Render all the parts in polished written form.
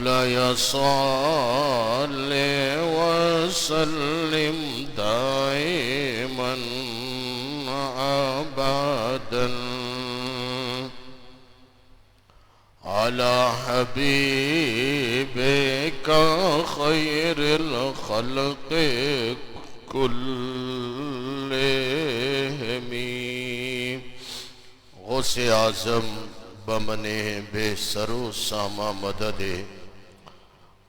मौलाय सल्लि वसल्लिम दाइमन अबदन अला हबीबिका खैरिल खल्क़ि कुल्लिहिम। गौसे आज़म बमने बेसरो सामा मददे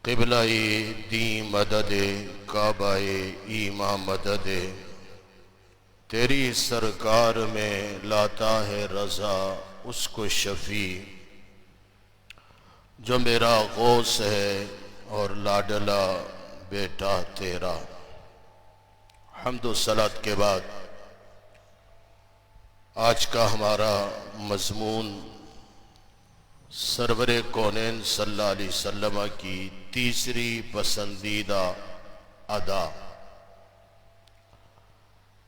क़िबला-ए दी मददे काबा-ए ईमा मददे। तेरी सरकार में लाता है रज़ा उसको शफ़ी जो मेरा गौस है और लाडला बेटा तेरा। हम्दो सलात के बाद आज का हमारा मज़मून सरवरे कौनैन सल्लल्लाहु अलैहि वसल्लम की तीसरी पसंदीदा अदा।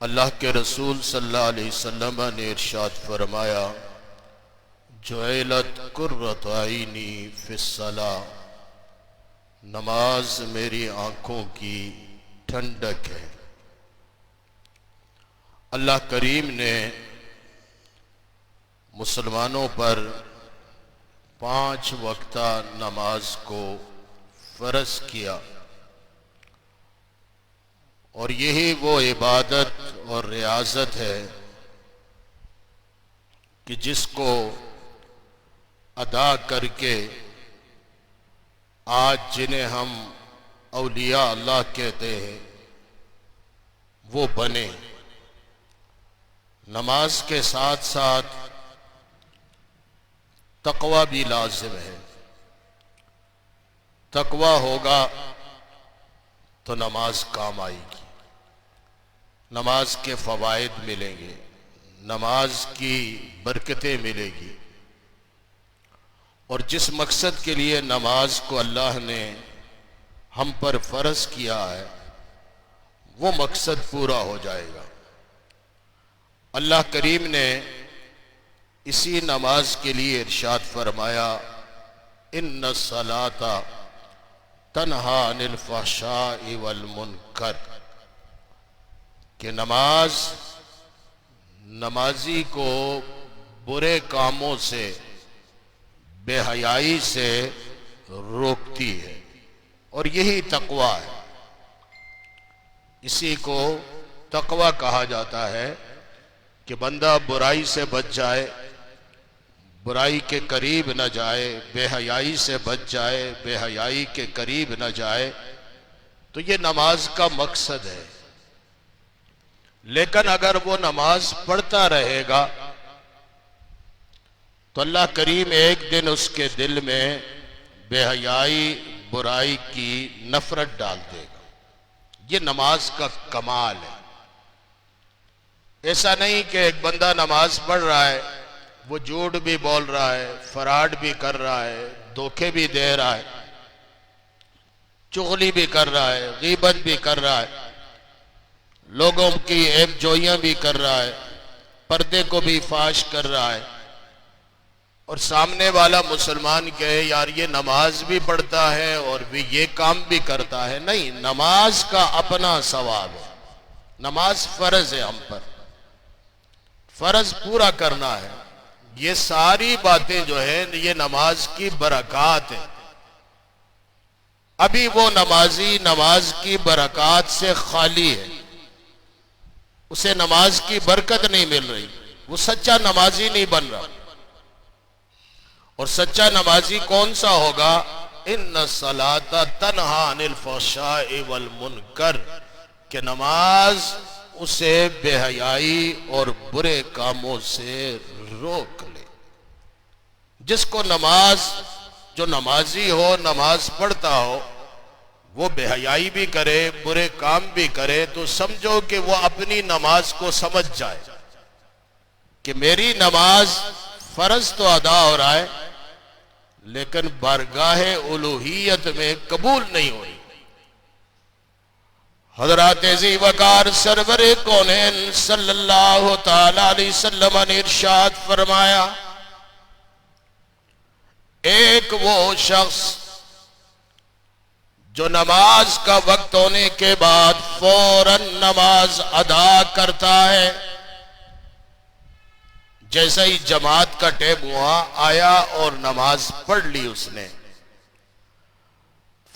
अल्लाह के रसूल सल्लल्लाहु अलैहि वसल्लम ने इरशाद फरमाया, जुइलत कुर्रतु ऐनी फिस्सलाह, नमाज मेरी आंखों की ठंडक है। अल्लाह करीम ने मुसलमानों पर 5 वक्ता नमाज को फर्ज किया और यही वो इबादत और रियाजत है कि जिसको अदा करके आज जिन्हें हम औलिया अल्लाह कहते हैं वो बने। नमाज के साथ साथ तकवा भी लाजिम है। तकवा होगा तो नमाज काम आएगी, नमाज के फवायद मिलेंगे, नमाज की बरकतें मिलेगी। और जिस मकसद के लिए नमाज को अल्लाह ने हम पर फर्ज किया है वो मकसद पूरा हो जाएगा। अल्लाह करीम ने इसी नमाज के लिए इरशाद फरमाया, इन्ना सलाता तन्हा अनिल फहशाइ वल मुनकर, कि नमाजी को बुरे कामों से बेहयाई से रोकती है और यही तकवा है। इसी को तकवा कहा जाता है कि बंदा बुराई से बच जाए, बुराई के करीब न जाए, बेहयाई से बच जाए, बेहयाई के करीब न जाए। तो ये नमाज का मकसद है। लेकिन अगर वो नमाज पढ़ता रहेगा तो अल्लाह करीम एक दिन उसके दिल में बेहयाई बुराई की नफरत डाल देगा। ये नमाज का कमाल है। ऐसा नहीं कि एक बंदा नमाज पढ़ रहा है, वो झूठ भी बोल रहा है, फराड भी कर रहा है, धोखे भी दे रहा है, चुगली भी कर रहा है, गीबत भी कर रहा है, लोगों की ऐब-जोइयां भी कर रहा है, पर्दे को भी फाश कर रहा है, और सामने वाला मुसलमान कहे यार ये नमाज भी पढ़ता है और भी ये काम भी करता है। नहीं, नमाज का अपना सवाब है। नमाज फर्ज है, हम पर फर्ज पूरा करना है। ये सारी बातें जो है ये नमाज की बरकत है। अभी वो नमाजी नमाज की बरकत से खाली है, उसे नमाज की बरकत नहीं मिल रही, वो सच्चा नमाजी नहीं बन रहा। और सच्चा नमाजी कौन सा होगा? इन्ना सलाता तन्हा अनिल फहशाइ वल मुनकर, कि नमाज उसे बेहयाई और बुरे कामों से रोक ले। जिसको नमाज, जो नमाजी हो, नमाज पढ़ता हो, वो बेहयाई भी करे, बुरे काम भी करे, तो समझो कि वो अपनी नमाज को समझ जाए कि मेरी नमाज फर्ज तो अदा हो रहा है लेकिन बारगाहे उलूहियत में कबूल नहीं हो रही। हज़रत ज़ी वक़ार सरवरे कौनैन सल्लल्लाहु तआला अलैहि वसल्लम ने इरशाद फरमाया, एक वो शख्स जो नमाज का वक्त होने के बाद फौरन नमाज अदा करता है, जैसे ही जमात का टाइम हुआ आया और नमाज पढ़ ली उसने,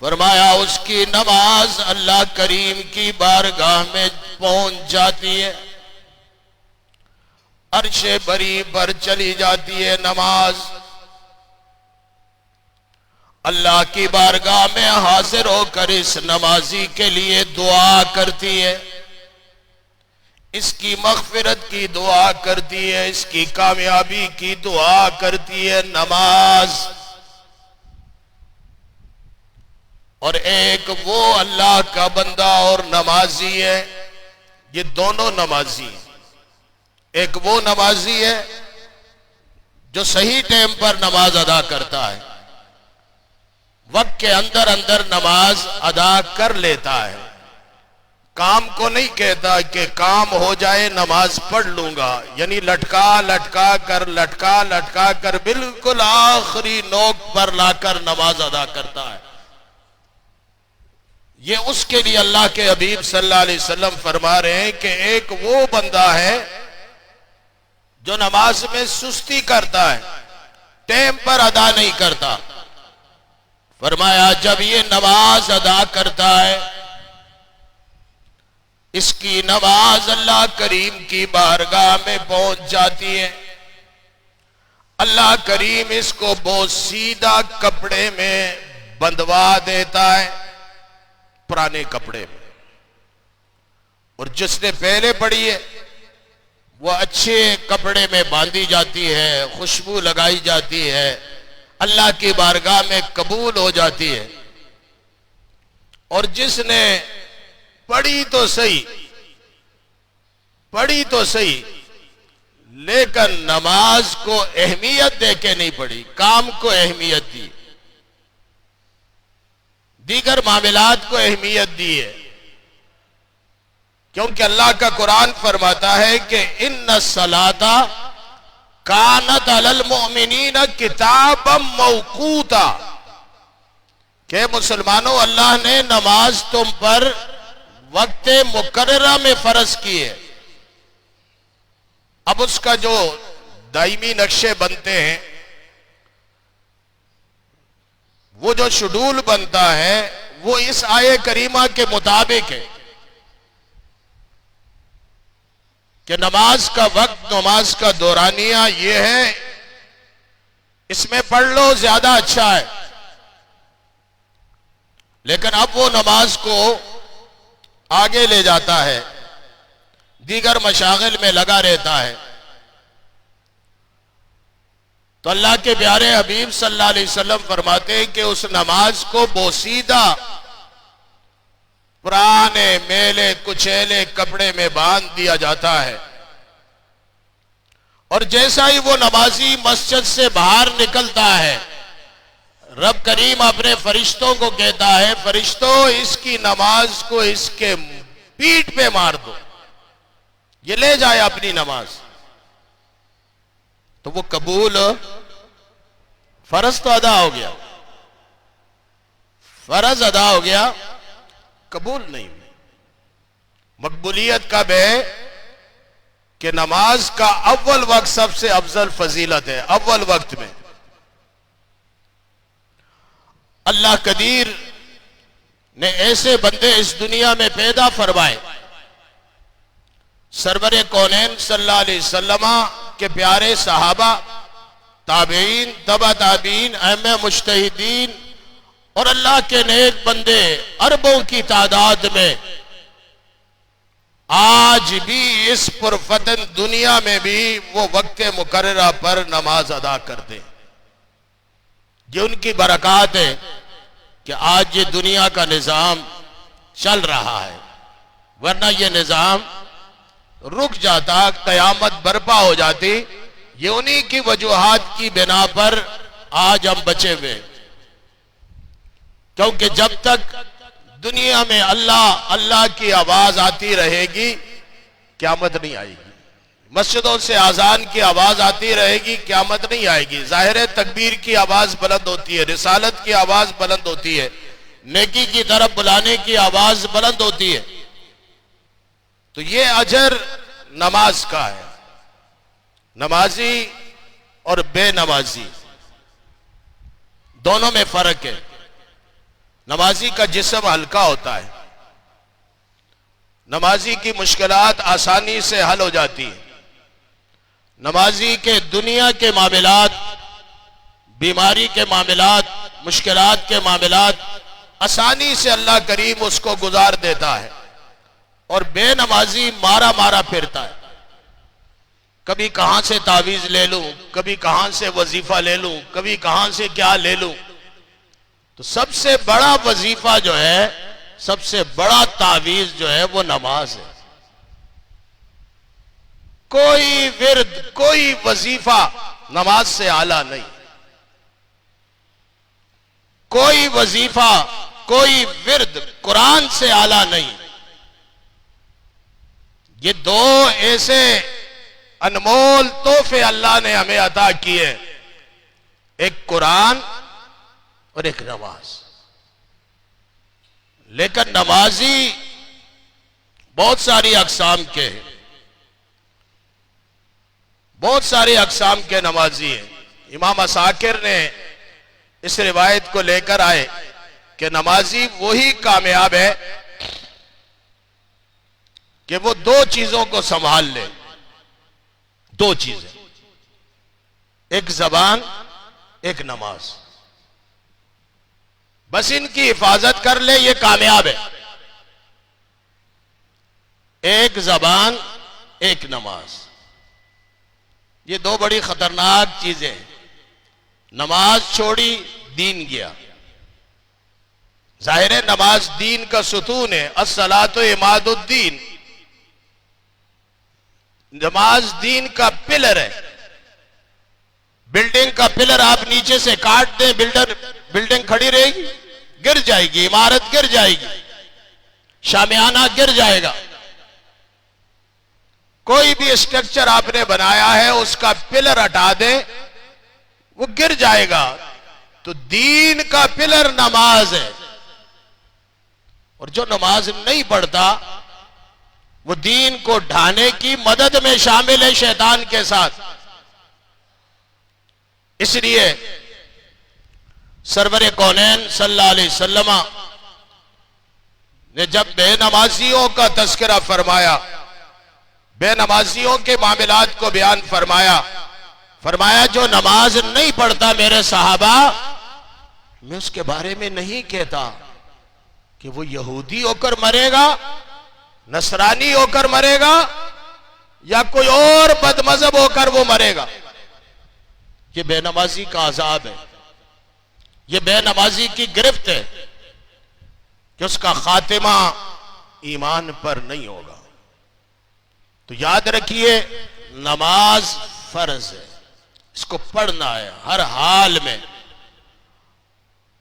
फरमाया उसकी नमाज अल्लाह करीम की बारगाह में पहुंच जाती है, अर्शे बरी पर चली जाती है। नमाज अल्लाह की बारगाह में हाजिर होकर इस नमाजी के लिए दुआ करती है, इसकी मग़फ़िरत की दुआ करती है, इसकी कामयाबी की दुआ करती है नमाज। और एक वो अल्लाह का बंदा और नमाजी है, ये दोनों नमाजी हैं। एक वो नमाजी है जो सही टाइम पर नमाज अदा करता है, वक्त के अंदर अंदर नमाज अदा कर लेता है, काम को नहीं कहता कि काम हो जाए नमाज पढ़ लूंगा, यानी लटका लटका कर बिल्कुल आखिरी नोक पर लाकर नमाज अदा करता है। ये उसके लिए अल्लाह के हबीब सल्लल्लाहु अलैहि वसल्लम फरमा रहे हैं कि एक वो बंदा है जो नमाज में सुस्ती करता है, टाइम पर अदा नहीं करता। फरमाया जब ये नमाज अदा करता है, इसकी नमाज अल्लाह करीम की बारगाह में पहुंच जाती है, अल्लाह करीम इसको बोसीदा कपड़े में बंधवा देता है, पुराने कपड़े में। और जिसने पहले पढ़ी है वो अच्छे कपड़े में बांधी जाती है, खुशबू लगाई जाती है, अल्लाह की बारगाह में कबूल हो जाती है। और जिसने पढ़ी तो सही लेकिन नमाज को अहमियत देके नहीं पढ़ी, काम को अहमियत दी, दीगर मामलात को अहमियत दी है। क्योंकि अल्लाह का कुरान फरमाता है कि इन्ना सलाता कानत अलल मोमिनीन किताबम मौकूता, के मुसलमानों अल्लाह ने नमाज तुम पर वक्त मुकर्ररा में फर्ज की है। अब उसका जो दायमी नक्शे बनते हैं, वो जो शेड्यूल बनता है वो इस आये करीमा के मुताबिक है कि नमाज का वक्त, नमाज का दौरानिया ये है, इसमें पढ़ लो ज्यादा अच्छा है। लेकिन अब वो नमाज को आगे ले जाता है, दीगर मशागिल में लगा रहता है। तो अल्लाह के प्यारे हबीब सल्लल्लाहु अलैहि वसल्लम फरमाते हैं कि उस नमाज को बोसीदा पुराने मेले कुचेले कपड़े में बांध दिया जाता है। और जैसा ही वो नमाजी मस्जिद से बाहर निकलता है, रब करीम अपने फरिश्तों को कहता है, फरिश्तों इसकी नमाज को इसके पीठ पे मार दो, ये ले जाए अपनी नमाज। तो वो कबूल, फर्ज तो अदा हो गया, फर्ज अदा हो गया, कबूल नहीं हुई। मकबूलियत कब है कि नमाज का अव्वल वक्त सबसे अफजल फजीलत है। अव्वल वक्त में अल्लाह कदीर ने ऐसे बंदे इस दुनिया में पैदा फरमाए, सरवरे कौनैन सल्लल्लाहु अलैहि वसल्लम के प्यारे सहाबा, ताबीन, तबा ताबीन, अइम्मा मुज्तहिदीन और अल्लाह के नेक बंदे अरबों की तादाद में आज भी इस पुरफतन दुनिया में भी वो वक्त मुकर्ररा पर नमाज अदा करते हैं। ये उनकी बरकत है कि आज ये दुनिया का निजाम चल रहा है, वरना ये निजाम रुक जाता, कयामत बर्पा हो जाती। ये उन्हीं की वजूहात की बिना पर आज हम बचे हुए, क्योंकि जब तक दुनिया में अल्लाह अल्लाह की आवाज आती रहेगी क़यामत नहीं आएगी। मस्जिदों से आजान की आवाज आती रहेगी, क़यामत नहीं आएगी। जाहिर है तकबीर की आवाज बुलंद होती है, रिसालत की आवाज बुलंद होती है, नेकी की तरफ बुलाने की आवाज बुलंद होती है। तो ये अजर नमाज का है। नमाजी और बेनमाजी दोनों में फर्क है। नमाजी का जिस्म हल्का होता है, नमाजी की मुश्किलात आसानी से हल हो जाती है। नमाजी के दुनिया के मामलात, बीमारी के मामलात, मुश्किलात के मामलात आसानी से अल्लाह करीम उसको गुजार देता है। और बेनमाजी मारा मारा फिरता है, कभी कहां से तावीज ले लूं, कभी कहां से वजीफा ले लूं, कभी कहां से क्या ले लूं। तो सबसे बड़ा वजीफा जो है, सबसे बड़ा तावीज जो है वो नमाज है। कोई विर्द, कोई वजीफा नमाज से आला नहीं। कोई वजीफा, कोई विर्द कुरान से आला नहीं। ये दो ऐसे अनमोल तोहफे अल्लाह ने हमें अता किए, एक कुरान और एक नमाज। लेकिन नमाजी बहुत सारी अकसाम के हैं, बहुत सारे अकसाम के नमाजी हैं। इमाम असाकिर ने इस रिवायत को लेकर आए कि नमाजी वही कामयाब है कि वो दो चीजों को संभाल ले। दो चीजें, एक जबान, एक नमाज, बस इनकी हिफाजत कर ले, ये कामयाब है। एक जबान, एक नमाज, ये दो बड़ी खतरनाक चीजें हैं। नमाज छोड़ी, दीन गया। जाहिर है नमाज दीन का सुतून है, अस्सलातु इमादुद्दीन। नमाज दीन का पिलर है। बिल्डिंग का पिलर आप नीचे से काट दें, बिल्डिंग खड़ी रहेगी? गिर जाएगी, इमारत गिर जाएगी, शामियाना गिर जाएगा। कोई भी स्ट्रक्चर आपने बनाया है उसका पिलर हटा दें, वो गिर जाएगा। तो दीन का पिलर नमाज है। और जो नमाज नहीं पढ़ता वो दीन को ढाने की मदद में शामिल है शैतान के साथ। इसलिए सरवर कौनैन सल्लल्लाहु अलैहि वसल्लम ने जब बेनमाजियों का तस्करा फरमाया, बेनमाजियों के मामलात को बयान फरमाया जो नमाज नहीं पढ़ता मेरे साहबा, मैं उसके बारे में नहीं कहता कि वो यहूदी होकर मरेगा, नसरानी होकर मरेगा, या कोई और बदमजहब होकर वो मरेगा। ये बेनमाजी का अजाब है, ये बेनमाजी की गिरफ्त है कि उसका खातिमा ईमान पर नहीं होगा। तो याद रखिए, नमाज फर्ज है, इसको पढ़ना है हर हाल में।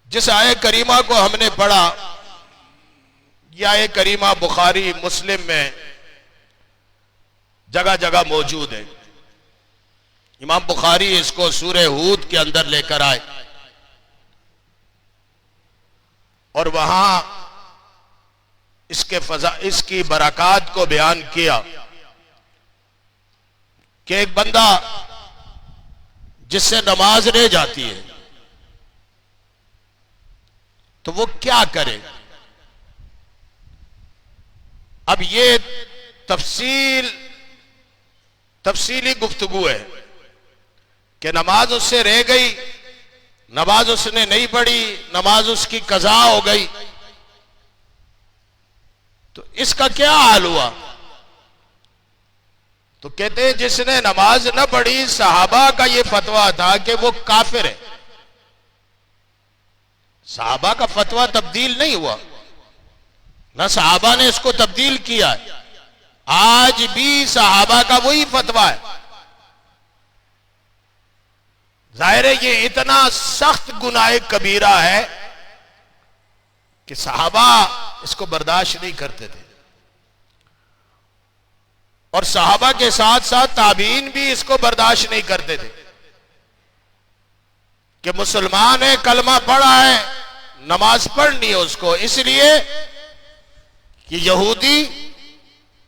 जिस आय करीमा को हमने पढ़ा, यह आय करीमा बुखारी मुस्लिम में जगह जगह मौजूद है। इमाम बुखारी इसको सूरह हूद के अंदर लेकर आए और वहां इसकी बरकत को बयान किया कि एक बंदा जिससे नमाज रह जाती है तो वो क्या करे। अब ये तफसीली गुफ्तगू है कि नमाज उससे रह गई, नमाज उसने नहीं पढ़ी, नमाज उसकी कज़ा हो गई, तो इसका क्या हाल हुआ। तो कहते हैं जिसने नमाज न पढ़ी, सहाबा का यह फतवा था कि वो काफिर है। सहाबा का फतवा तब्दील नहीं हुआ, ना सहाबा ने इसको तब्दील किया है। आज भी सहाबा का वही फतवा है। जाहिर है ये इतना सख्त गुनाह कबीरा है कि सहाबा इसको बर्दाश्त नहीं करते थे, और सहाबा के साथ साथ ताबीन भी इसको बर्दाश्त नहीं करते थे कि मुसलमान है, कलमा पढ़ा है, नमाज पढ़नी है उसको, इसलिए कि यहूदी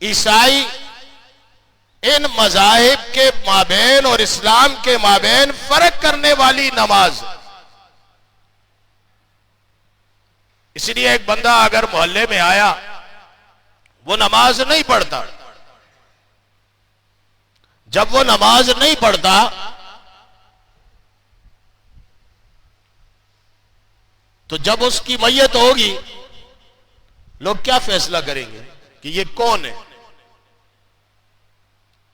ईसाई इन मजाहिब के माबैन और इस्लाम के माबैन फर्क करने वाली नमाज। इसलिए एक बंदा अगर मोहल्ले में आया, वो नमाज नहीं पढ़ता, जब वो नमाज नहीं पढ़ता तो जब उसकी मैयत होगी लोग क्या फैसला करेंगे कि ये कौन है?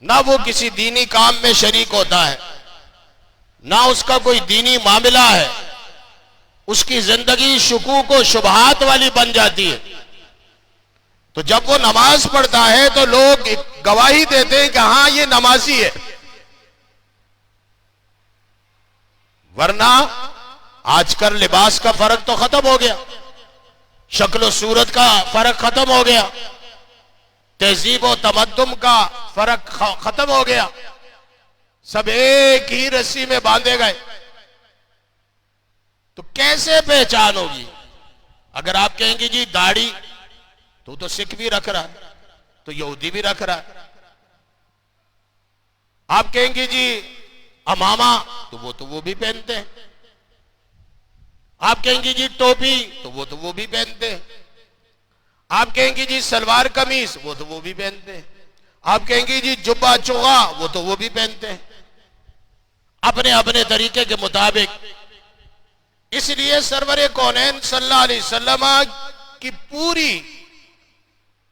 ना वो किसी दीनी काम में शरीक होता है, ना उसका कोई दीनी मामला है, उसकी जिंदगी शुकूक और शुबहात वाली बन जाती है। तो जब वो नमाज पढ़ता है तो लोग गवाही देते हैं कि हां ये नमाजी है। वरना आजकल लिबास का फर्क तो खत्म हो गया, शक्ल सूरत का फर्क खत्म हो गया, तहजीब और तमद्दुम का फर्क खत्म हो गया, सब एक ही रस्सी में बांधे गए। तो कैसे पहचान होगी? अगर आप कहेंगे जी दाढ़ी, तो सिख भी रख रहा है, तो यहूदी भी रख रहा है। आप कहेंगे जी अमामा, तो वो भी पहनते हैं। आप कहेंगे जी टोपी, तो वो भी पहनते हैं। आप कहेंगे जी सलवार कमीज, वो भी पहनते हैं। आप कहेंगे जी जुब्बा चोगा, वो भी पहनते हैं, अपने अपने तरीके के मुताबिक। इसलिए सरवरे कौनैन सल्लल्लाहु अलैहि वसल्लम की पूरी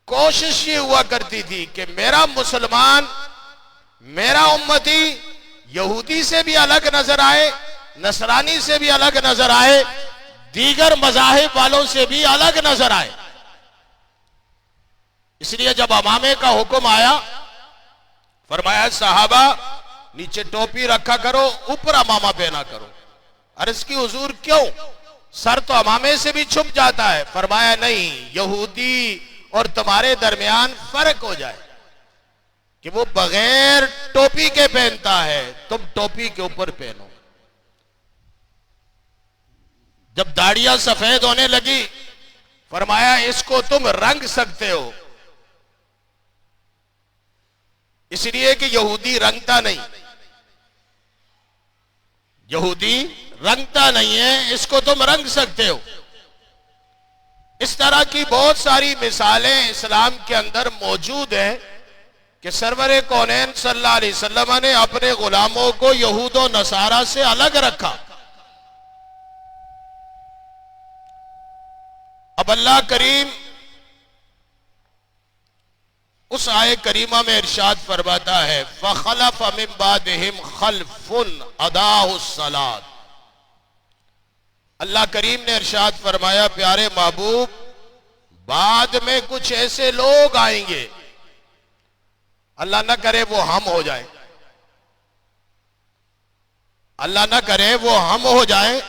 कोशिश ये हुआ करती थी कि मेरा मुसलमान, मेरा उम्मती यहूदी से भी अलग नजर आए, नसरानी से भी अलग नजर आए, दीगर मजाहिब वालों से भी अलग नजर आए। इसलिए जब अमामे का हुक्म आया, फरमाया साहबा नीचे टोपी रखा करो, ऊपर अमामा पहना करो। अर्ज की हुजूर क्यों? सर तो अमामे से भी छुप जाता है। फरमाया नहीं, यहूदी और तुम्हारे दरमियान फर्क हो जाए कि वो बगैर टोपी के पहनता है, तुम टोपी के ऊपर पहनो। जब दाढ़ियां सफेद होने लगी, फरमाया इसको तुम रंग सकते हो, इसलिए कि यहूदी रंगता नहीं, यहूदी रंगता नहीं है, इसको तुम रंग सकते हो। इस तरह की बहुत सारी मिसालें इस्लाम के अंदर मौजूद हैं कि सरवरे कौनैन सल्लल्लाहु अलैहि वसल्लम ने अपने गुलामों को यहूद और नसारा से अलग रखा। अब अल्लाह करीम उस आय करीमा में इरशाद फरमाता है, फखलफ मिन बादिहिम खल्फुन अदाहुस्सलात। अल्लाह करीम ने इरशाद फरमाया, प्यारे महबूब, बाद में कुछ ऐसे लोग आएंगे, अल्लाह ना करे वो हम हो जाए, अल्लाह ना करे वो हम हो जाए,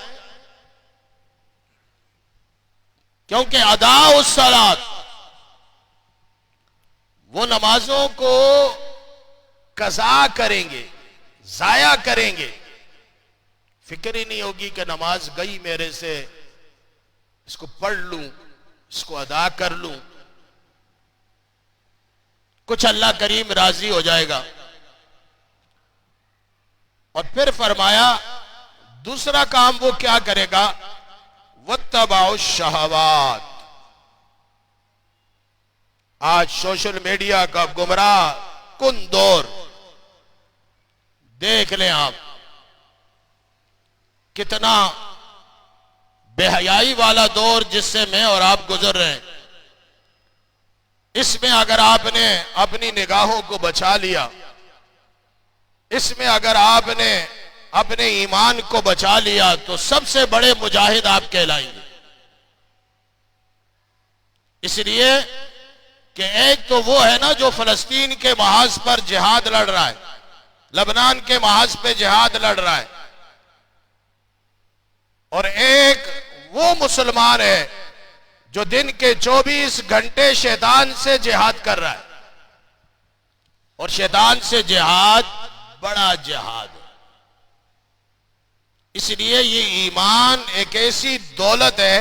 क्योंकि अदाउस्सलात, वो नमाजों को कज़ा करेंगे, जाया करेंगे। फिक्र ही नहीं होगी कि नमाज गई मेरे से, इसको पढ़ लूं, इसको अदा कर लूं। कुछ अल्लाह करीम राजी हो जाएगा। और फिर फरमाया दूसरा काम वो क्या करेगा, वत्तबाउ शहवात। आज सोशल मीडिया का गुमराह कुन दौर देख लें आप, कितना बेहयाई वाला दौर जिससे मैं और आप गुजर रहे हैं। इसमें अगर आपने अपनी निगाहों को बचा लिया, इसमें अगर आपने अपने ईमान को बचा लिया, तो सबसे बड़े मुजाहिद आप कहलाएंगे। इसलिए कि एक तो वो है ना जो फलस्तीन के महाज पर जिहाद लड़ रहा है, लबनान के महाज पे जिहाद लड़ रहा है, और एक वो मुसलमान है जो दिन के 24 घंटे शैतान से जिहाद कर रहा है। और शैतान से जिहाद बड़ा जिहाद है। इसलिए ये ईमान एक ऐसी दौलत है,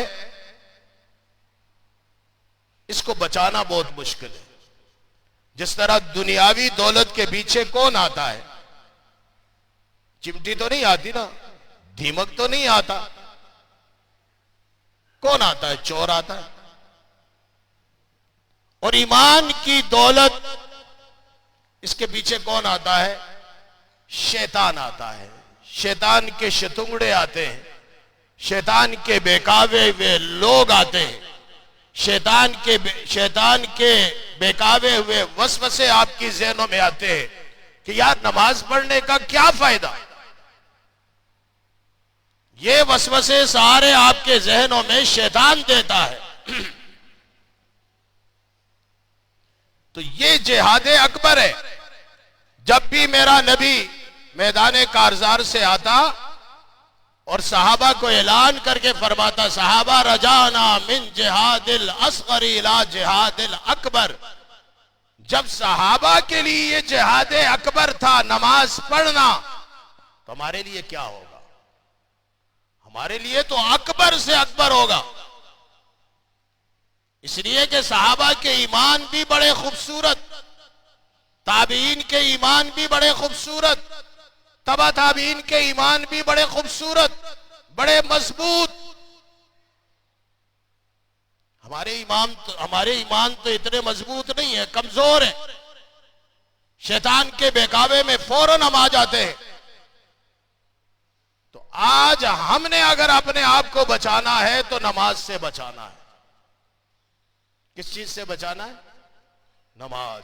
इसको बचाना बहुत मुश्किल है। जिस तरह दुनियावी दौलत के पीछे कौन आता है? चिमटी तो नहीं आती ना, दीमक तो नहीं आता, कौन आता है? चोर आता है। और ईमान की दौलत, इसके पीछे कौन आता है? शैतान आता है। शैतान के शतुंगड़े आते हैं, शैतान के बेकावे हुए लोग आते हैं, शैतान के बेकावे हुए वसवसे आपकी ज़हनों में आते हैं कि यार नमाज पढ़ने का क्या फायदा। ये वसवसे सारे आपके ज़हनों में शैतान देता है। तो ये जिहाद अकबर है। जब भी मेरा नबी मैदान कारजार से आता और सहाबा को ऐलान करके फरमाता, सहाबा रजाना मिन जिहादिल असगरी इला जिहादिल अकबर। जब सहाबा के लिए ये जिहाद अकबर था, नमाज पढ़ना, तो हमारे लिए क्या होगा? हमारे लिए तो अकबर से अकबर होगा। इसलिए कि सहाबा के ईमान भी बड़े खूबसूरत, ताबीन के ईमान भी बड़े खूबसूरत, तबा ताबीन के ईमान भी बड़े खूबसूरत, बड़े मजबूत। हमारे ईमान तो इतने मजबूत नहीं है, कमजोर है। शैतान के बेकावे में फौरन हम आ जाते हैं। तो आज हमने अगर अपने आप को बचाना है तो नमाज से बचाना है। किस चीज से बचाना है? नमाज।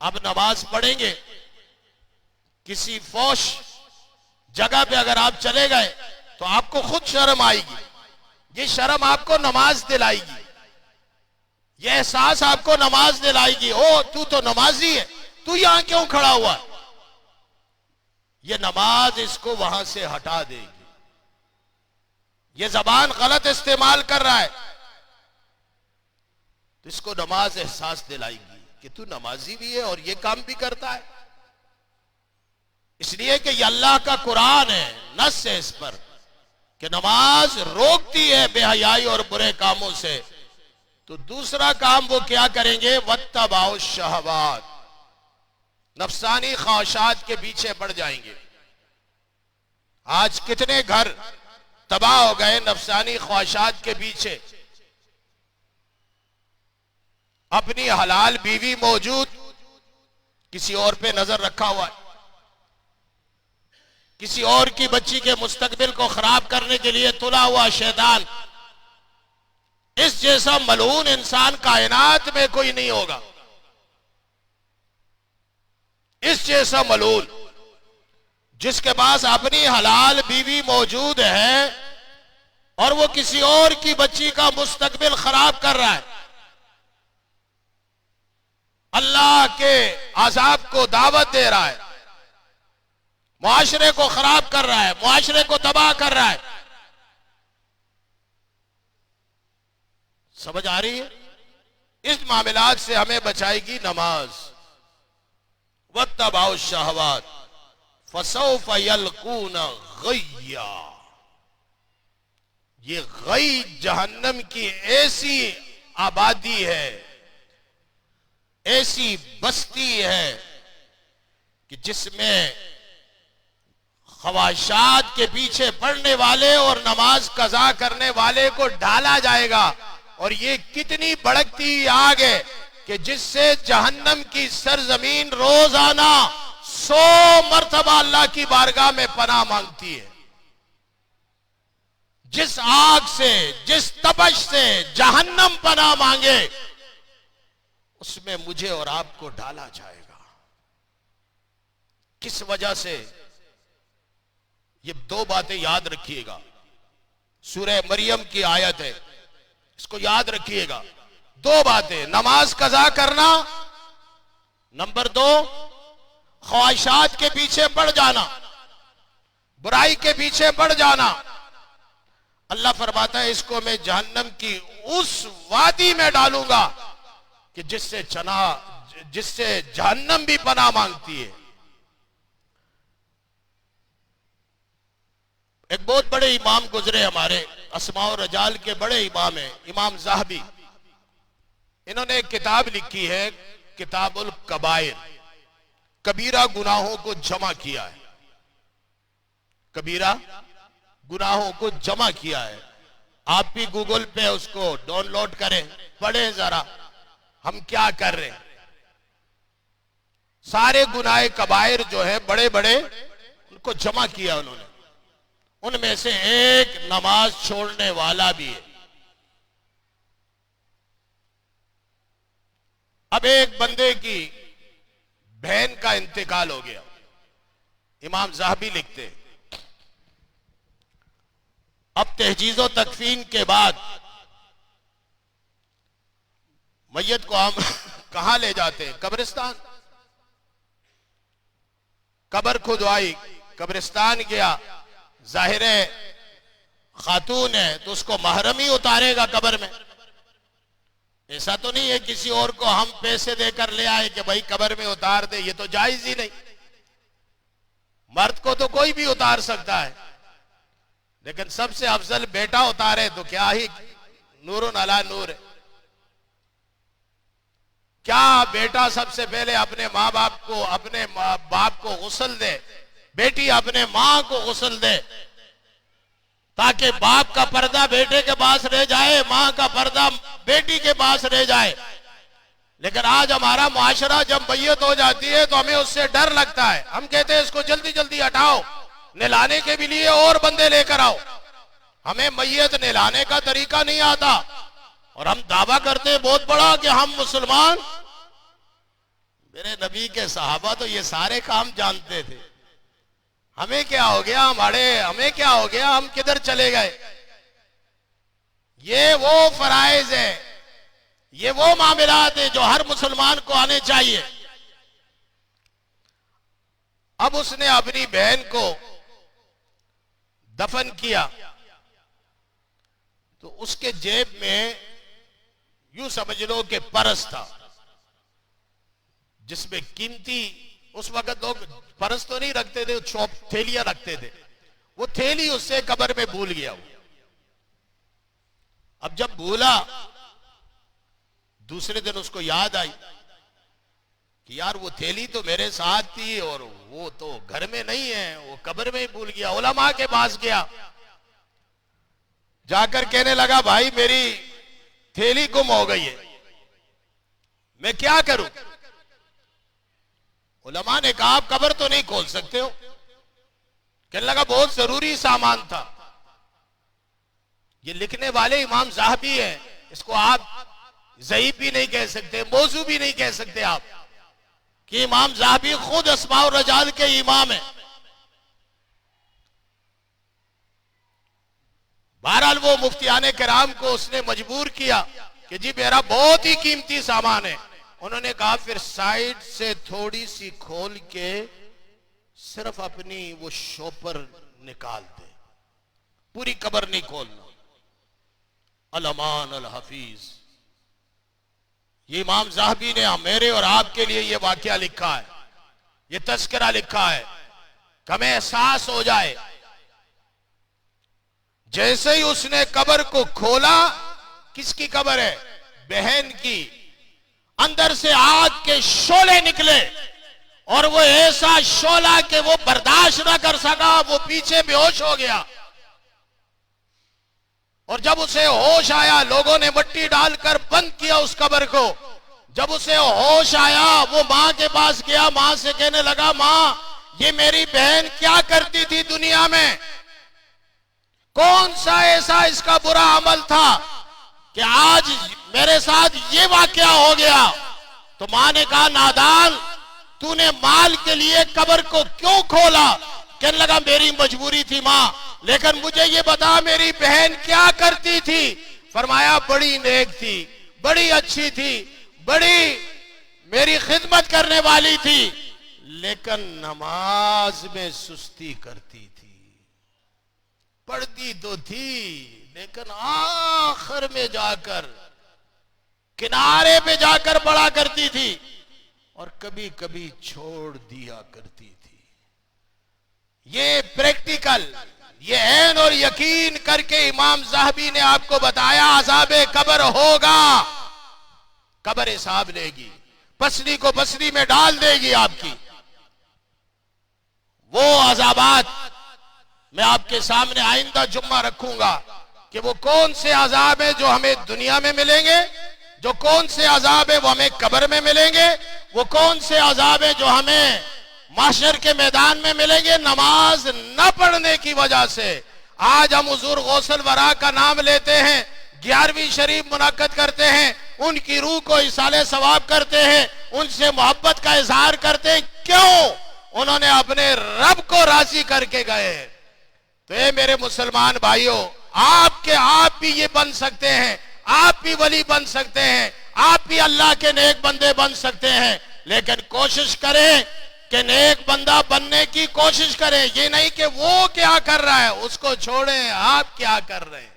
अब नमाज पढ़ेंगे, किसी फौश जगह पे अगर आप चले गए तो आपको खुद शर्म आएगी। ये शर्म आपको नमाज दिलाएगी, ये एहसास आपको नमाज दिलाएगी। ओ तू तो नमाजी है, तू यहां क्यों खड़ा हुआ? ये नमाज इसको वहां से हटा देगी। ये जबान गलत इस्तेमाल कर रहा है, तो इसको नमाज एहसास दिलाएगी कि तू नमाजी भी है और ये काम भी करता है। इसलिए कि ये अल्लाह का कुरान है, नस है इस पर कि नमाज रोकती है बेहयाई और बुरे कामों से। तो दूसरा काम वो क्या करेंगे? वत्तबाउ शहवात, नफसानी ख्वाहिशात के पीछे पड़ जाएंगे। आज कितने घर तबाह हो गए नफसानी ख्वाहिशात के पीछे। अपनी हलाल बीवी मौजूद, किसी और पे नजर रखा हुआ है, किसी और की बच्ची के मुस्तकबिल को खराब करने के लिए तुला हुआ शैतान। इस जैसा मलून इंसान कायनात में कोई नहीं होगा। इस जैसा मलून जिसके पास अपनी हलाल बीवी मौजूद है और वो किसी और की बच्ची का मुस्तकबिल खराब कर रहा है, अल्लाह के अजाब को दावत दे रहा है, मुआशरे को खराब कर रहा है, मुआशरे को तबाह कर रहा है। समझ आ रही है? इस मामलात से हमें बचाएगी नमाज। वत्तबाउ शहवात फसौफ यल्कून गय्या। ये गई जहन्नम की ऐसी आबादी है, ऐसी बस्ती है कि जिसमें ख्वाहिशात के पीछे पड़ने वाले और नमाज कज़ा करने वाले को डाला जाएगा। और ये कितनी भड़कती आग है कि जिससे जहन्नम की सरजमीन रोजाना 100 मरतबा अल्लाह की बारगाह में पनाह मांगती है। जिस आग से, जिस तपश से जहन्नम पनाह मांगे, उसमें मुझे और आपको डाला जाएगा। किस वजह से? ये दो बातें याद रखिएगा। सूरह मरियम की आयत है, इसको याद रखिएगा। दो बातें, नमाज कज़ा करना, नंबर 2 ख्वाहिशात के पीछे पड़ जाना, बुराई के पीछे पड़ जाना। अल्लाह फरमाता है इसको मैं जहन्नम की उस वादी में डालूंगा कि जिससे जहन्नम भी पनाह मांगती है। एक बहुत बड़े इमाम गुजरे हमारे, अस्मा और रजाल के बड़े इमाम हैं, इमाम ज़ाहबी। इन्होंने एक किताब लिखी है, किताबुल कबायर, कबीरा गुनाहों को जमा किया है, कबीरा गुनाहों को जमा किया है। आप भी गूगल पे उसको डाउनलोड करें, पढ़ें जरा हम क्या कर रहे हैं। सारे गुनाह कबायर जो है बड़े बड़े, उनको जमा किया उन्होंने। उनमें से एक नमाज छोड़ने वाला भी है। अब एक बंदे की बहन का इंतकाल हो गया। इमाम ज़ाहबी लिखते हैं, अब तहजीज़ो तकफीन के बाद मैयत को हम कहां ले जाते हैं? कब्रिस्तान। कब्र खुदवाई, कब्रिस्तान गया, जाहिर है खातून है तो उसको महरम ही उतारेगा कब्र में। ऐसा तो नहीं है किसी और को हम पैसे देकर ले आए कि भाई कब्र में उतार दे, ये तो जायज ही नहीं। मर्द को तो कोई भी उतार सकता है, लेकिन सबसे अफजल बेटा उतारे तो क्या ही नूरुन अला नूर है। क्या बेटा सबसे पहले अपने माँ बाप को, अपने बाप को गुस्ल दे, बेटी अपने माँ को गुस्ल दे, ताकि बाप का पर्दा बेटे के पास रह जाए, माँ का पर्दा बेटी के पास रह जाए। लेकिन आज हमारा मुआशरा जब मैयत हो जाती है तो हमें उससे डर लगता है। हम कहते हैं इसको जल्दी जल्दी हटाओ, नहलाने के भी लिए और बंदे लेकर आओ। हमें मैयत नहलाने का तरीका नहीं आता और हम दावा करते हैं बहुत बड़ा कि हम मुसलमान। मेरे नबी के सहाबा तो ये सारे काम जानते थे। हमें क्या हो गया, हमें क्या हो गया, हम किधर चले गए? ये वो फराइज है, ये वो मामलात है जो हर मुसलमान को आने चाहिए। अब उसने अपनी बहन को दफन किया तो उसके जेब में यूं समझ लो कि परस था, जिसमें कीमती, उस वक्त लोग परस तो नहीं रखते थे, थैलियां रखते थे। वो थैली उससे कब्र में भूल गया। अब जब भूला, दूसरे दिन उसको याद आई कि यार वो थैली तो मेरे साथ थी और वो तो घर में नहीं है, वो कब्र में ही भूल गया। उलमा के पास गया, जाकर कहने लगा भाई मेरी थैली गुम हो गई है, मैं क्या करूं? उलमा ने कहा आप कब्र तो नहीं खोल सकते हो। कहने लगा बहुत जरूरी सामान था। ये लिखने वाले इमाम ज़ाहबी हैं, इसको आप ज़ईफ भी नहीं कह सकते, मौजू भी नहीं कह सकते आप, कि इमाम ज़ाहबी खुद अस्मा और रजाल के इमाम है। बहरहाल वो मुफ्तियाने किराम को उसने मजबूर किया कि जी मेरा बहुत ही कीमती सामान है। उन्होंने कहा फिर साइड से थोड़ी सी खोल के सिर्फ अपनी वो शोपर निकाल दे, पूरी कब्र नहीं खोलना। अल अमान अल हफीज, ये इमाम ज़ाहबी ने मेरे और आपके लिए ये वाकया लिखा है, ये तस्करा लिखा है, हमें एहसास हो जाए। जैसे ही उसने कब्र को खोला, किसकी कब्र है? बहन की। अंदर से आग के शोले निकले और वो ऐसा शोला कि वो बर्दाश्त ना कर सका, वो पीछे बेहोश हो गया। और जब उसे होश आया, लोगों ने मिट्टी डालकर बंद किया उस कब्र को। जब उसे होश आया, वो मां के पास गया, मां से कहने लगा मां ये मेरी बहन क्या करती थी दुनिया में, कौन सा ऐसा इसका बुरा अमल था कि आज मेरे साथ ये वाकया हो गया? तो मां ने कहा नादान, तूने माल के लिए कब्र को क्यों खोला? कहने लगा मेरी मजबूरी थी मां, लेकिन मुझे ये बता मेरी बहन क्या करती थी? फरमाया बड़ी नेक थी, बड़ी अच्छी थी, बड़ी मेरी खिदमत करने वाली थी, लेकिन नमाज में सुस्ती करती थी। पढ़ती तो थी लेकिन आखिर में जाकर, किनारे पे जाकर पढ़ा करती थी और कभी कभी छोड़ दिया करती थी। ये प्रैक्टिकल, ये ऐन और यकीन करके इमाम ज़हबी ने आपको बताया अज़ाबे कब्र होगा। कब्र हिसाब लेगी, पसली को पसली में डाल देगी आपकी। वो अज़ाबात मैं आपके सामने आइंदा जुम्मा रखूंगा कि वो कौन से अज़ाब है जो हमें दुनिया में मिलेंगे, जो कौन से अज़ाब है वो हमें कब्र में मिलेंगे, वो कौन से अज़ाब है जो हमें माशर के मैदान में मिलेंगे नमाज न पढ़ने की वजह से। आज हम हुजूर गौसल वरा का नाम लेते हैं, 11वीं शरीफ मुनक्कद करते हैं, उनकी रूह को इसाले सवाब करते हैं, उनसे मोहब्बत का इजहार करते हैं। क्यों? उन्होंने अपने रब को राजी करके गए। तो ये मेरे मुसलमान भाइयों, आप भी ये बन सकते हैं, आप भी वली बन सकते हैं, आप भी अल्लाह के नेक बंदे बन सकते हैं। लेकिन कोशिश करें कि नेक बंदा बनने की कोशिश करें। ये नहीं कि वो क्या कर रहा है उसको छोड़ें, आप क्या कर रहे हैं।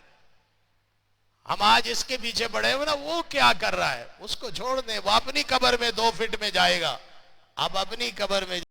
हम आज इसके पीछे पड़े हुए ना, वो क्या कर रहा है उसको छोड़ दें। वो अपनी कब्र में 2 फीट में जाएगा, आप अपनी कब्र में